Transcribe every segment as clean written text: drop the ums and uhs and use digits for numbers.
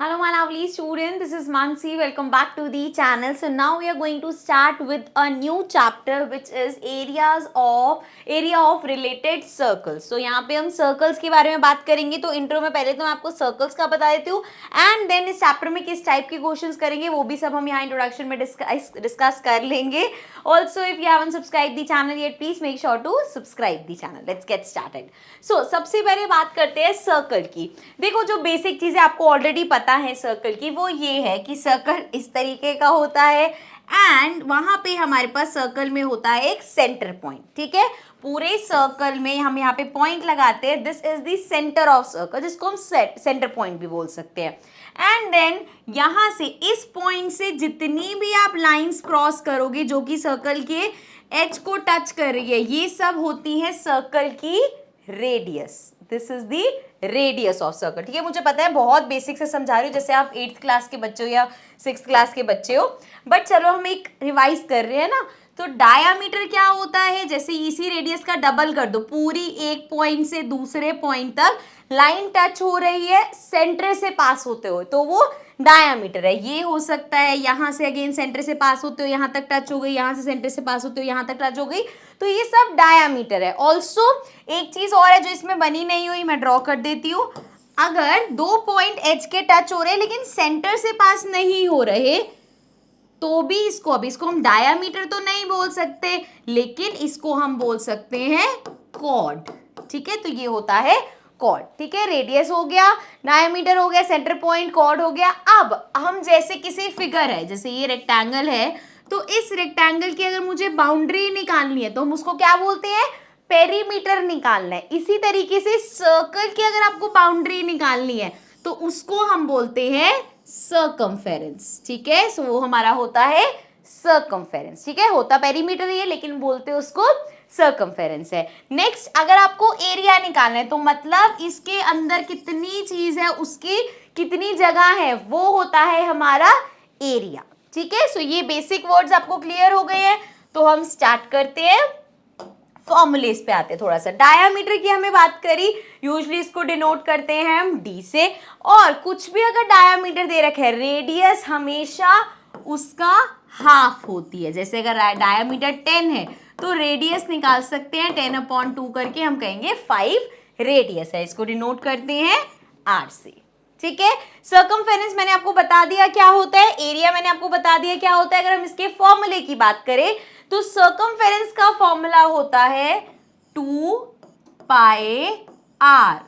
Hello, my lovely student. This is Mansi. Welcome back to the channel. So now we are going to start with a new chapter, which is area of related circles. So यहाँ पे हम circles के बारे में बात करेंगे. तो intro में पहले तो मैं आपको circles का बता देती हूँ, and then इस chapter में किस type के questions करेंगे वो भी सब हम यहाँ introduction में discuss कर लेंगे. Also, if you haven't subscribed the channel yet, please make sure to subscribe the channel. Let's get started. So सबसे पहले बात करते हैं सर्कल की. देखो जो बेसिक चीजें आपको ऑलरेडी पता है सर्कल की, वो ये है कि सर्कल इस तरीके का होता है एंड वहां पे हमारे पास सर्कल में होता है एक सेंटर पॉइंट. ठीक है, पूरे सर्कल में हम यहाँ पे पॉइंट लगाते हैं. This is the centre of circle, जिसको हम सेंटर पॉइंट भी बोल सकते हैं. एंड देन यहाँ से इस पॉइंट से जितनी भी आप लाइंस क्रॉस करोगे जो कि सर्कल के एज को टच कर रही है, ये सब होती है सर्कल की radius. This is the radius of circle. ठीक है, मुझे पता है बहुत बेसिक से समझा रही हूँ, जैसे आप 8th क्लास के बच्चे हो या 6th क्लास के बच्चे हो, बट चलो हम एक रिवाइज कर रहे हैं ना. तो डायामीटर क्या होता है, जैसे इसी रेडियस का डबल कर दो, पूरी एक पॉइंट से दूसरे पॉइंट तक लाइन टच हो रही है सेंटर से पास होते हुए, तो वो डायामीटर है. ये हो सकता है यहाँ से अगेन सेंटर से पास होते हो यहाँ तक टच हो गई, यहाँ से सेंटर से पास होते हो यहाँ तक टच हो गई, तो ये सब डायामीटर है. ऑल्सो एक चीज और है जो इसमें बनी नहीं हुई, मैं ड्रॉ कर देती हूँ. अगर दो पॉइंट एच के टच हो रहे हैं लेकिन सेंटर से पास नहीं हो रहे, तो भी इसको हम डायामीटर तो नहीं बोल सकते, लेकिन इसको हम बोल सकते हैं कॉर्ड. ठीक है, तो ये होता है कॉर्ड. ठीक है, रेडियस हो गया, डायामीटर हो गया, सेंटर पॉइंट, कॉर्ड हो गया. अब हम जैसे किसी फिगर है, जैसे ये रेक्टेंगल है, तो इस रेक्टेंगल की अगर मुझे बाउंड्री निकालनी है तो हम उसको क्या बोलते हैं, पेरीमीटर निकालना है. इसी तरीके से सर्कल की अगर आपको बाउंड्री निकालनी है तो उसको हम बोलते हैं सर्कमफेरेंस. ठीक है, सो वो हमारा होता है सर्कमफेरेंस. ठीक है, होता पेरीमीटर ही है लेकिन बोलते उसको सर्कमफेरेंस है. नेक्स्ट, अगर आपको एरिया निकालना है तो मतलब इसके अंदर कितनी चीज है, उसकी कितनी जगह है, वो होता है हमारा एरिया. ठीक है, सो ये बेसिक वर्ड्स आपको क्लियर हो गए हैं. तो हम स्टार्ट करते हैं, फॉर्मूलेस पे आते हैं. थोड़ा सा डायामीटर की हमें बात करी, यूजुअली इसको डिनोट करते हैं हम डी से. और कुछ भी अगर डायामीटर दे रखे है, रेडियस हमेशा उसका हाफ होती है. जैसे अगर डायामीटर 10 है तो रेडियस निकाल सकते हैं 10/2 करके, हम कहेंगे 5 रेडियस है. इसको डिनोट करते हैं आर से. ठीक है, सर्कमफेरेंस मैंने आपको बता दिया क्या होता है, एरिया मैंने आपको बता दिया क्या होता है. अगर हम इसके फॉर्मूले की बात करें तो सर्कमफेरेंस का फॉर्मूला होता है 2 पाई आर.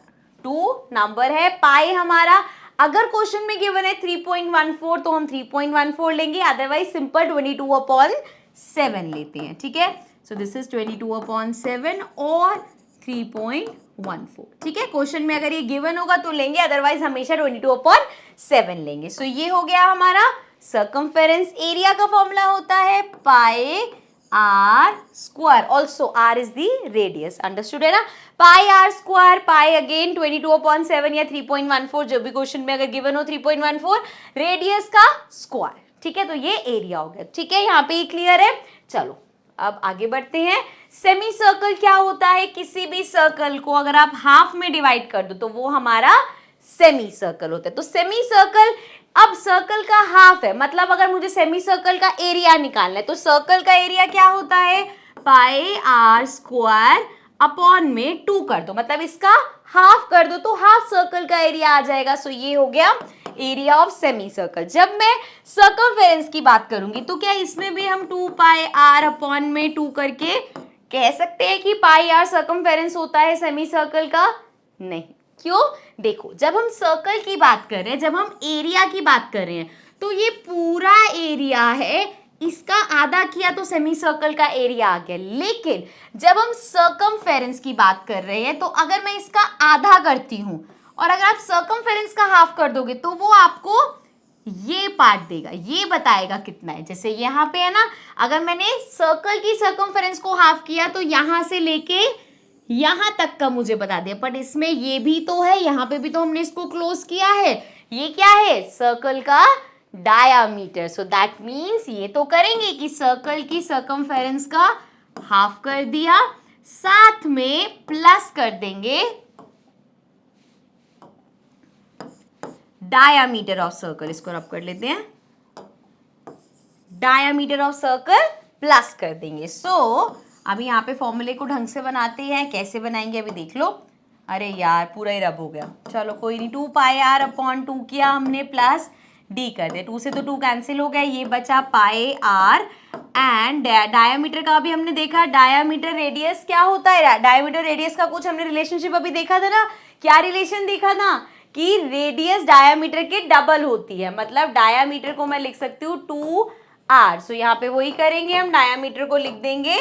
2 नंबर है, पाई हमारा अगर क्वेश्चन में गिवन है 3.14 तो हम 3.14 लेंगे, अदरवाइज सिंपल 22/7 लेते हैं. ठीक है, सो दिस इज 22/7 और 3.14. ठीक है, क्वेश्चन में अगर ये गिवन होगा तो लेंगे, अदरवाइज हमेशा 22/7 लेंगे. सो ये हो गया हमारा सर्कमफेरेंस. एरिया का फॉर्मूला होता है pi r square. Also r is the radius, understood है ना. Pi r square, pi again 22/7 या 3.14, जो भी क्वेश्चन में अगर गिवन हो 3.14, रेडियस का स्क्वायर. ठीक है, तो ये एरिया हो गया. ठीक है, यहाँ पे ये क्लियर है. चलो अब आगे बढ़ते हैं. सेमी सर्कल क्या होता है, किसी भी सर्कल को अगर आप हाफ में डिवाइड कर दो तो वो हमारा सेमी सर्कल होता है. तो सेमी सर्कल, अब सर्कल का हाफ है, मतलब अगर मुझे सेमी सर्कल का एरिया निकालना है तो सर्कल का एरिया क्या होता है, पाई आर स्क्वायर अपॉन में 2 कर दो, मतलब इसका हाफ कर दो तो हाफ सर्कल का एरिया आ जाएगा. सो ये हो गया एरिया ऑफ सेमी सर्कल. जब मैं सर्कमफेरेंस की बात करूंगी तो क्या इसमें भी हम 2 पाई आर अपॉन में 2 करके कह सकते हैं कि पाई आर सर्कमफेरेंस होता है सेमी सर्कल का? नहीं. क्यों? देखो, जब हम सर्कल की बात कर रहे हैं, जब हम एरिया की बात कर रहे हैं, तो ये पूरा एरिया है, इसका आधा किया तो सेमी सर्कल का एरिया आ गया. लेकिन जब हम सर्कमफेरेंस की बात कर रहे हैं तो अगर मैं इसका आधा करती हूं और अगर आप सर्कमफेरेंस का हाफ कर दोगे तो वो आपको ये पार्ट देगा, ये बताएगा कितना है. जैसे यहाँ पे है ना, अगर मैंने सर्कल की सर्कमफेरेंस को हाफ किया तो यहां से लेके यहां तक का मुझे बता दिया, बट इसमें ये भी तो है, यहाँ पे भी तो हमने इसको क्लोज किया है. ये क्या है, सर्कल का डायामीटर. सो दैट मीन्स ये तो करेंगे कि सर्कल की सर्कमफेरेंस का हाफ कर दिया, साथ में प्लस कर देंगे डायामीटर ऑफ सर्कल, इसको रब कर लेते हैं, डायामीटर ऑफ सर्कल प्लस कर देंगे। सो अभी यहाँ पे फॉर्मूले को ढंग से बनाते हैं, कैसे बनाएंगे अभी देख लो। अरे यार पूरा ही रब हो गया, चलो कोई नहीं, 2 पाई आर अपॉन 2 किया हमने प्लस डी कर दे, 2 से तो 2 कैंसिल हो गया, ये बचा पाई आर एंड डायामीटर का भी हमने देखा, डायामीटर रेडियस क्या होता है, डायामीटर रेडियस का कुछ हमने रिलेशनशिप अभी देखा था ना, क्या रिलेशन देखा था कि रेडियस डायामीटर के डबल होती है, मतलब डायामीटर को मैं लिख सकती हूँ 2r। सो यहाँ पे वही करेंगे, हम डायामीटर को लिख देंगे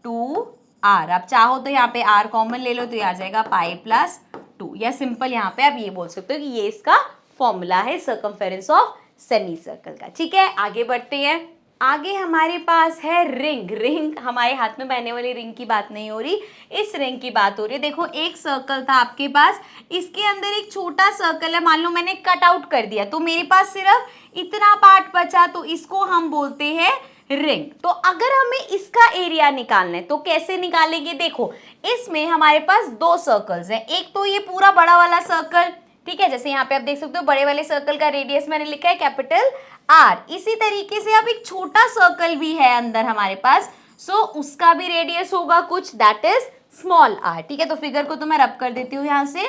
2r। अब चाहो तो यहाँ पे r कॉमन ले लो तो ये आ जाएगा पाई प्लस 2, या सिंपल यहाँ पे आप ये बोल सकते हो कि ये इसका फॉर्मूला है सर्कमफेरेंस ऑफ सेमी सर्कल का। ठीक है, आगे बढ़ते हैं। आगे हमारे पास है रिंग। रिंग हमारे हाथ में पहनने वाली रिंग की बात नहीं हो रही, इस रिंग की बात हो रही है। देखो एक सर्कल था आपके पास, इसके अंदर एक छोटा सर्कल है, मान लो मैंने कट आउट कर दिया तो मेरे पास सिर्फ इतना पार्ट बचा, तो इसको हम बोलते हैं रिंग। तो अगर हमें इसका एरिया निकालना है तो कैसे निकालेंगे, देखो इसमें हमारे पास 2 सर्कल्स हैं, एक तो ये पूरा बड़ा वाला सर्कल, ठीक है, जैसे यहाँ पे आप देख सकते हो बड़े वाले सर्कल का रेडियस मैंने लिखा है कैपिटल आर। इसी तरीके से अब एक छोटा सर्कल भी है अंदर हमारे पास, सो उसका भी रेडियस होगा कुछ, दैट इज स्मॉल आर। ठीक है, तो फिगर को तो मैं रब कर देती हूँ यहाँ से।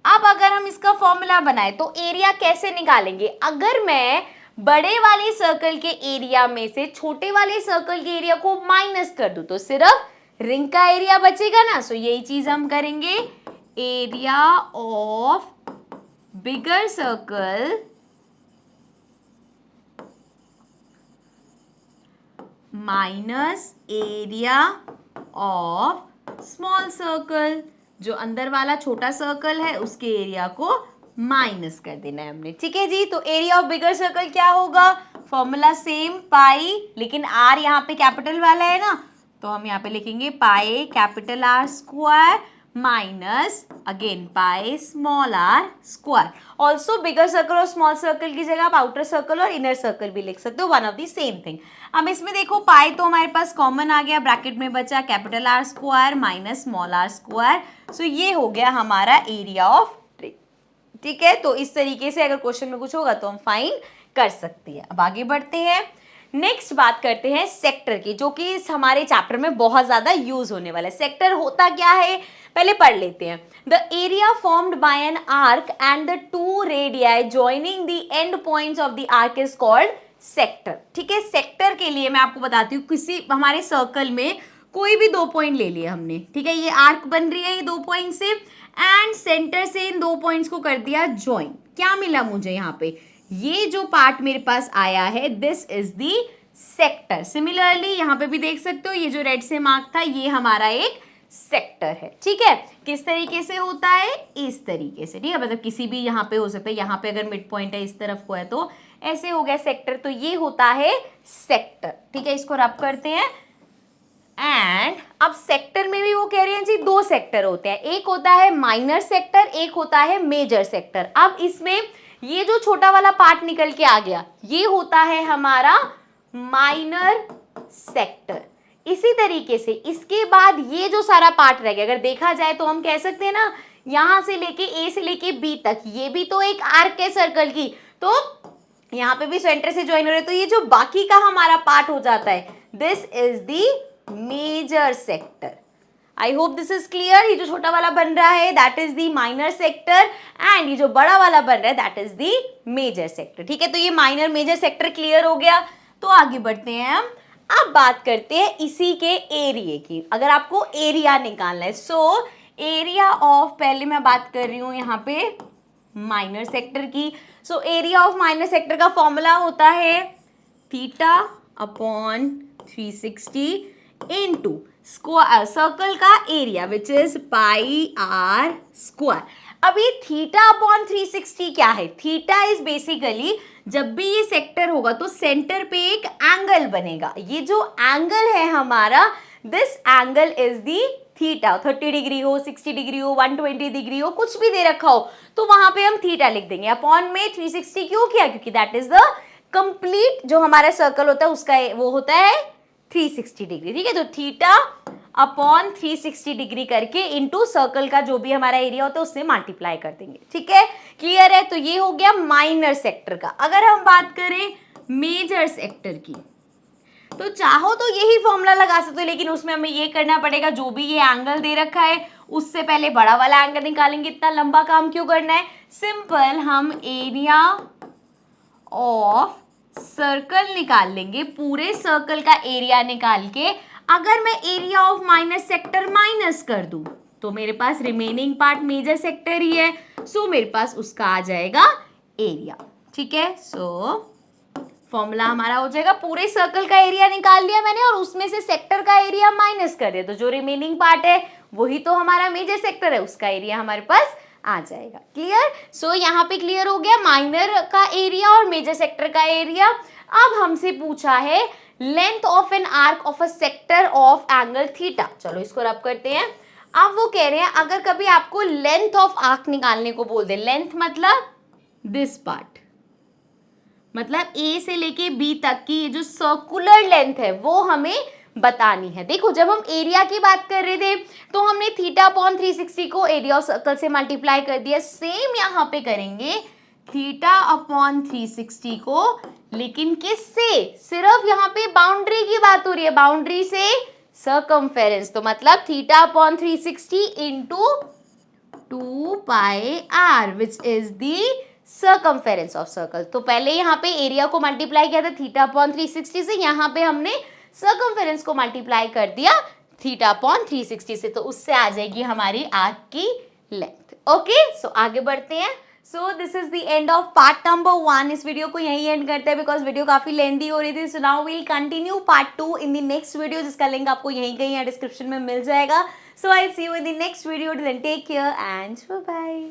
अब अगर हम इसका फॉर्मूला बनाए तो एरिया कैसे निकालेंगे, अगर मैं बड़े वाले सर्कल के एरिया में से छोटे वाले सर्कल के एरिया को माइनस कर दूं तो सिर्फ रिंग का एरिया बचेगा ना। सो यही चीज हम करेंगे, area of bigger circle minus area of small circle, जो अंदर वाला छोटा सर्कल है उसके एरिया को माइनस कर देना है हमने। ठीक है जी, तो एरिया ऑफ बिगर सर्कल क्या होगा, फॉर्मूला सेम पाई, लेकिन आर यहाँ पे कैपिटल वाला है ना, तो हम यहाँ पे लिखेंगे pi capital are square minus again pi small are square. Also bigger circle और स्मॉल सर्कल की जगह आप आउटर सर्कल और इनर सर्कल भी लिख सकते हो, one of the same thing. अब इसमें देखो पाई तो हमारे पास कॉमन आ गया, ब्रैकेट में बचा capital are square minus small are square. So ये हो गया हमारा एरिया ऑफ ट्री। ठीक है, तो इस तरीके से अगर क्वेश्चन में कुछ होगा तो हम फाइंड कर सकते हैं। अब आगे बढ़ते हैं, नेक्स्ट बात करते हैं सेक्टर की, जो कि इस हमारे चैप्टर में बहुत ज्यादा यूज होने वाला है। सेक्टर होता क्या है पहले पढ़ लेते हैं। The area formed by an arc and the 2 radii joining the end points of the arc is called sector. ठीक है, सेक्टर के लिए मैं आपको बताती हूँ, किसी हमारे सर्कल में कोई भी 2 पॉइंट ले लिए हमने, ठीक है, ये आर्क बन रही है ये 2 पॉइंट से, एंड सेंटर से इन 2 पॉइंट्स को कर दिया ज्वाइन। क्या मिला मुझे यहाँ पे, ये जो पार्ट मेरे पास आया है this is the sector. Similarly यहाँ पे भी देख सकते हो, ये जो रेड से मार्क था ये हमारा एक सेक्टर है। ठीक है, किस तरीके से होता है, इस तरीके से। ठीक है, मतलब किसी भी यहाँ पे हो सकता है, यहाँ पे अगर मिड पॉइंट है इस तरफ को है तो ऐसे हो गया सेक्टर, तो ये होता है सेक्टर। ठीक है, इसको रब करते हैं। एंड अब सेक्टर में भी वो कह रहे हैं जी 2 सेक्टर होते हैं, एक होता है माइनर सेक्टर, एक होता है मेजर सेक्टर। अब इसमें ये जो छोटा वाला पार्ट निकल के आ गया ये होता है हमारा माइनर सेक्टर। इसी तरीके से इसके बाद ये जो सारा पार्ट रह गया, अगर देखा जाए तो हम कह सकते हैं ना, यहां से लेके ए से लेके बी तक ये भी तो एक आर्क है सर्कल की, तो यहाँ पे भी सेंटर से ज्वाइन हो रहे, तो ये जो बाकी का हमारा पार्ट हो जाता है this is the major sector. I hope this is clear. ये जो छोटा वाला बन रहा है that is the minor sector and ये जो बड़ा वाला बन रहा है that is the major sector. ठीक है, तो ये माइनर मेजर सेक्टर क्लियर हो गया। तो आगे बढ़ते हैं हम, अब बात करते हैं इसी के एरिया की। अगर आपको एरिया निकालना है, सो एरिया ऑफ, पहले मैं बात कर रही हूं यहाँ पे माइनर सेक्टर की। So area of minor sector का फॉर्मूला होता है theta upon 360 into square circle का area which is pi r square. अब ये थीटा अपॉन 360 क्या है, थीटा इज बेसिकली जब भी ये सेक्टर होगा तो सेंटर पे एक एंगल बनेगा, ये जो एंगल है हमारा this angle is the theta. 30 degree हो, 60 डिग्री हो, 120 डिग्री हो, कुछ भी दे रखा हो तो वहां पे हम थीटा लिख देंगे। अपॉन में 360 क्यों किया, क्योंकि दैट इज द कंप्लीट जो हमारा सर्कल होता है उसका वो होता है 360 डिग्री। ठीक है, तो थीटा अपॉन 360 डिग्री करके इनटू सर्कल का जो भी हमारा एरिया होता है उससे मल्टीप्लाई कर देंगे। ठीक है, क्लियर है? तो ये हो गया माइनर सेक्टर का। अगर हम बात करें मेजर सेक्टर की, तो चाहो तो यही फॉर्मूला लगा सकते हो, लेकिन उसमें हमें ये करना पड़ेगा, जो भी ये एंगल दे रखा है उससे पहले बड़ा वाला एंगल निकालेंगे। इतना लंबा काम क्यों करना है? सिंपल, हम एरिया ऑफ सर्कल निकाल लेंगे, पूरे सर्कल का एरिया निकाल के अगर मैं area of minus sector minus कर दूं तो मेरे पास रिमेनिंग पार्ट मेजर सेक्टर ही है, सो मेरे पास उसका आ जाएगा एरिया। ठीक है, सो फॉर्मूला हमारा हो जाएगा, पूरे सर्कल का एरिया निकाल लिया मैंने और उसमें से सेक्टर का एरिया माइनस कर दिया, तो जो रिमेनिंग पार्ट है वही तो हमारा मेजर सेक्टर है, उसका एरिया हमारे पास आ जाएगा। क्लियर? सो यहाँ पे क्लियर हो गया माइनर का एरिया और मेजर सेक्टर का एरिया। अब हमसे पूछा है length of an arc of a sector of angle theta. चलो इसको रब करते हैं। अब वो कह रहे हैं अगर कभी आपको लेंथ ऑफ आर्क निकालने को बोल दे, लेंथ मतलब दिस पार्ट, मतलब ए से लेके बी तक की जो सर्कुलर लेंथ है वो हमें बतानी है। देखो जब हम एरिया की बात कर रहे थे तो हमने थीटा अपॉन 360 को एरिया ऑफ सर्कल से मल्टीप्लाई कर दिया, सेम यहाँ पे करेंगे थीटा अपॉन 360 को, लेकिन किससे? सिर्फ यहाँ पे बाउंड्री की बात हो रही है, बाउंड्री से सर्कमफेरेंस, तो मतलब theta upon 360 into 2 pi R which is the circumference of circle. तो पहले यहाँ पे एरिया को मल्टीप्लाई किया था थीटा अपॉन 360 से, यहाँ पे हमने सर्कमफेरेंस को मल्टीप्लाई कर दिया थीटा अपॉन 360 से, तो उससे आ जाएगी हमारी आर्क की लेंथ। ओके, सो आगे बढ़ते हैं। So this is the end of part number 1। इस वीडियो को यही एंड करते हैं बिकॉज वीडियो काफी लेंथी हो रही थी। So now we'll continue part 2 in the next video, जिसका लिंक आपको यहीं कहीं या डिस्क्रिप्शन में मिल जाएगा। So I see you in the next video, then take care and bye bye.